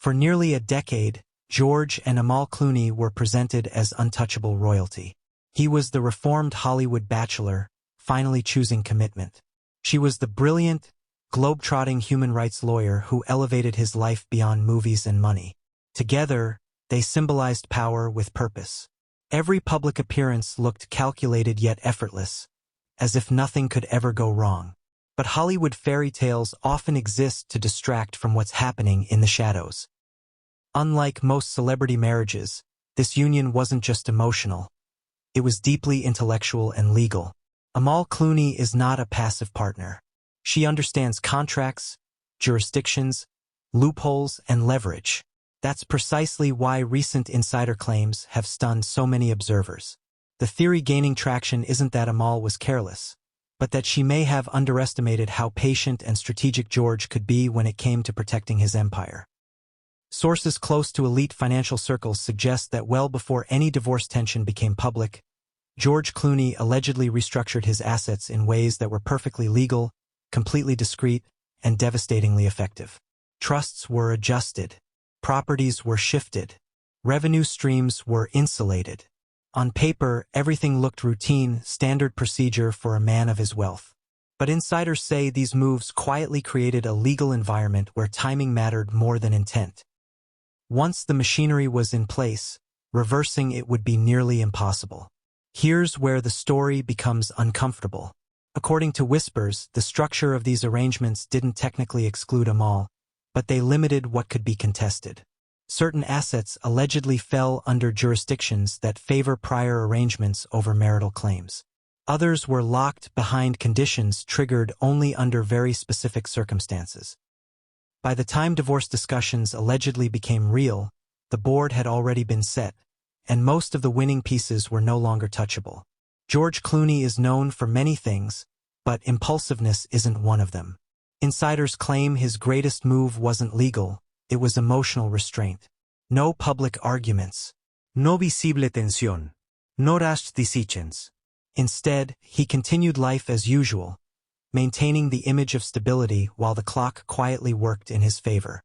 For nearly a decade, George and Amal Clooney were presented as untouchable royalty. He was the reformed Hollywood bachelor, finally choosing commitment. She was the brilliant, globe-trotting human rights lawyer who elevated his life beyond movies and money. Together, they symbolized power with purpose. Every public appearance looked calculated yet effortless, as if nothing could ever go wrong. But Hollywood fairy tales often exist to distract from what's happening in the shadows. Unlike most celebrity marriages, this union wasn't just emotional. It was deeply intellectual and legal. Amal Clooney is not a passive partner. She understands contracts, jurisdictions, loopholes, and leverage. That's precisely why recent insider claims have stunned so many observers. The theory gaining traction isn't that Amal was careless, but that she may have underestimated how patient and strategic George could be when it came to protecting his empire. Sources close to elite financial circles suggest that well before any divorce tension became public, George Clooney allegedly restructured his assets in ways that were perfectly legal, completely discreet, and devastatingly effective. Trusts were adjusted. Properties were shifted. Revenue streams were insulated. On paper, everything looked routine, standard procedure for a man of his wealth. But insiders say these moves quietly created a legal environment where timing mattered more than intent. Once the machinery was in place, reversing it would be nearly impossible. Here's where the story becomes uncomfortable. According to whispers, the structure of these arrangements didn't technically exclude Amal, but they limited what could be contested. Certain assets allegedly fell under jurisdictions that favor prior arrangements over marital claims. Others were locked behind conditions triggered only under very specific circumstances. By the time divorce discussions allegedly became real, the board had already been set, and most of the winning pieces were no longer touchable. George Clooney is known for many things, but impulsiveness isn't one of them. Insiders claim his greatest move wasn't legal, it was emotional restraint. No public arguments. No visible tensión. No rash decisions. Instead, he continued life as usual, maintaining the image of stability while the clock quietly worked in his favor.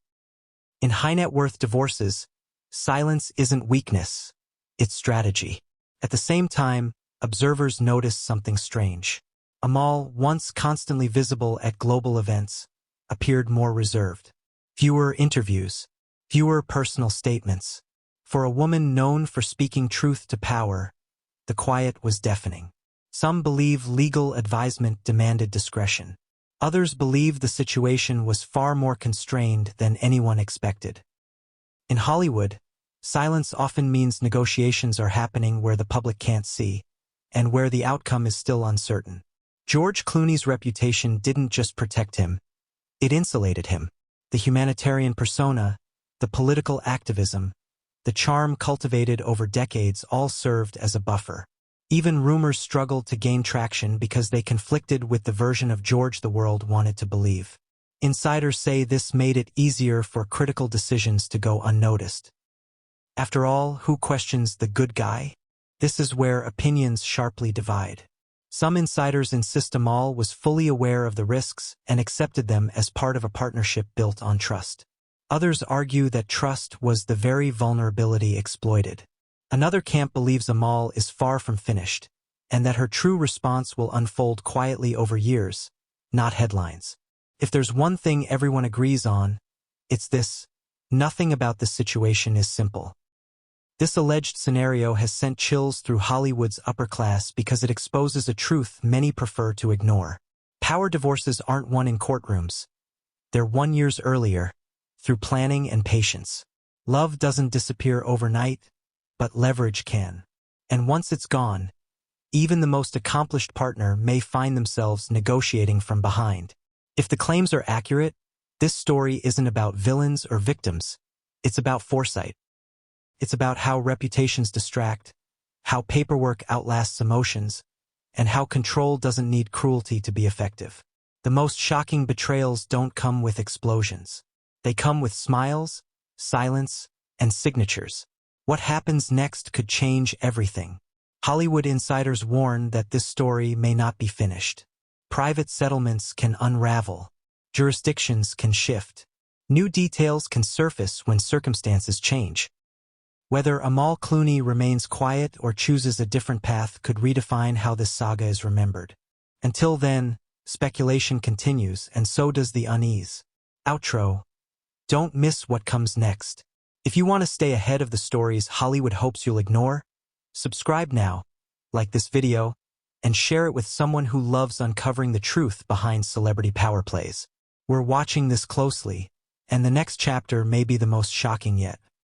In high-net-worth divorces, silence isn't weakness, it's strategy. At the same time, observers noticed something strange. Amal, once constantly visible at global events, appeared more reserved. Fewer interviews, fewer personal statements. For a woman known for speaking truth to power, the quiet was deafening. Some believe legal advisement demanded discretion. Others believe the situation was far more constrained than anyone expected. In Hollywood, silence often means negotiations are happening where the public can't see, and where the outcome is still uncertain. George Clooney's reputation didn't just protect him, it insulated him. The humanitarian persona, the political activism, the charm cultivated over decades all served as a buffer. Even rumors struggled to gain traction because they conflicted with the version of George the world wanted to believe. Insiders say this made it easier for critical decisions to go unnoticed. After all, who questions the good guy? This is where opinions sharply divide. Some insiders insist Amal was fully aware of the risks and accepted them as part of a partnership built on trust. Others argue that trust was the very vulnerability exploited. Another camp believes Amal is far from finished, and that her true response will unfold quietly over years, not headlines. If there's one thing everyone agrees on, it's this: nothing about this situation is simple. This alleged scenario has sent chills through Hollywood's upper class because it exposes a truth many prefer to ignore. Power divorces aren't won in courtrooms. They're won years earlier, through planning and patience. Love doesn't disappear overnight, but leverage can. And once it's gone, even the most accomplished partner may find themselves negotiating from behind. If the claims are accurate, this story isn't about villains or victims. It's about foresight. It's about how reputations distract, how paperwork outlasts emotions, and how control doesn't need cruelty to be effective. The most shocking betrayals don't come with explosions. They come with smiles, silence, and signatures. What happens next could change everything. Hollywood insiders warn that this story may not be finished. Private settlements can unravel. Jurisdictions can shift. New details can surface when circumstances change. Whether Amal Clooney remains quiet or chooses a different path could redefine how this saga is remembered. Until then, speculation continues, and so does the unease. Outro. Don't miss what comes next. If you want to stay ahead of the stories Hollywood hopes you'll ignore, subscribe now, like this video, and share it with someone who loves uncovering the truth behind celebrity power plays. We're watching this closely, and the next chapter may be the most shocking yet.